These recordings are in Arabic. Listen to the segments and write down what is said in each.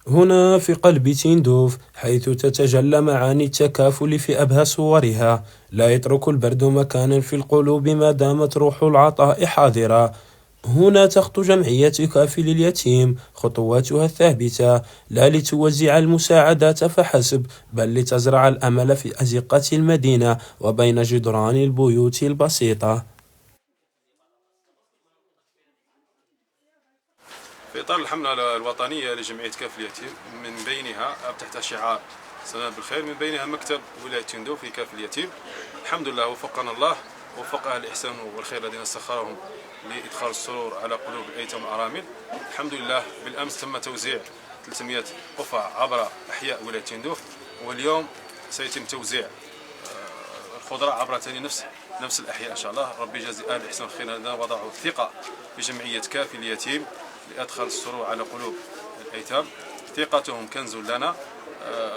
هنا في قلب تندوف، حيث تتجلى معاني التكافل في أبهى صورها، لا يترك البرد مكانا في القلوب ما دامت روح العطاء حاضرة. هنا تخطو جمعية كافل اليتيم خطواتها الثابتة، لا لتوزع المساعدات فحسب، بل لتزرع الأمل في أزقة المدينة وبين جدران البيوت البسيطة. في إطار الحملة الوطنية لجمعية كافل اليتيم، من بينها تحت شعار سنة بالخير، من بينها مكتب ولاية تندوف في كافل اليتيم. الحمد لله وفقنا الله، وفق أهل الإحسان والخير الذين سخرهم لإدخال السرور على قلوب الأيتام والأرامل. الحمد لله بالأمس تم توزيع 300 قفعة عبر أحياء ولاية تندوف، واليوم سيتم توزيع الخضرة عبر ثاني نفس الأحياء إن شاء الله. ربي يجازي أهل الإحسان الخير الذين وضعوا الثقة في جمعية كافل اليتيم لأدخل السرور على قلوب الأيتام. ثقتهم كنز لنا،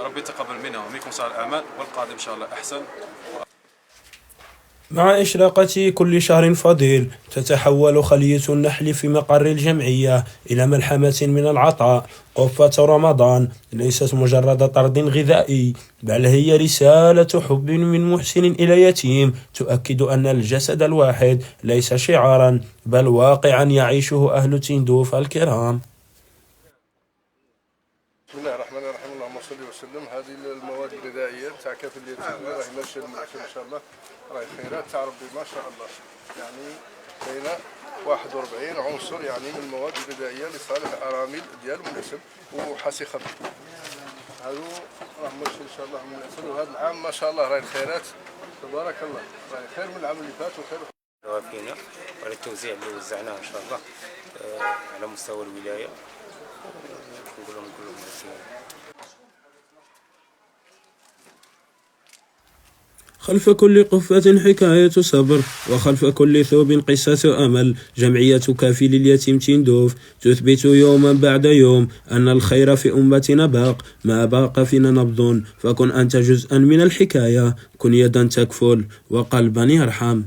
ربي يتقبل منهم ومنكم صالح الأعمال، والقادم إن شاء الله أحسن. مع إشراقة كل شهر فضيل، تتحول خلية النحل في مقر الجمعية إلى ملحمة من العطاء. قفة رمضان ليست مجرد طرد غذائي، بل هي رسالة حب من محسن إلى يتيم، تؤكد أن الجسد الواحد ليس شعارا، بل واقعا يعيشه أهل تندوف الكرام. بسم الله الرحمن الرحيم، اللهم صل وسلم. هذه المواد الغذائيه تاع كافل اليتيم راهي ماشيه المعشر ان شاء الله، راهي خيرات تاع ربي ما شاء الله. يعني بين 41 عنصر يعني من المواد الغذائيه لصالح الارامل ديال المناسب وحاسي خبر. هذو راه ماشي ان شاء الله من الاسد، وهذا العام ما شاء الله راهي الخيرات تبارك الله، راهي خير من العام اللي فات وخير وافينا على التوزيع اللي وزعناه ان شاء الله على مستوى الولايه. نقول لهم خلف كل قفة حكاية صبر، وخلف كل ثوب قصة أمل. جمعية كافل اليتيم تندوف تثبت يوما بعد يوم أن الخير في أمتنا باق، ما باق فينا نبض، فكن أنت جزءا من الحكاية، كن يدا تكفل وقلبا يرحم.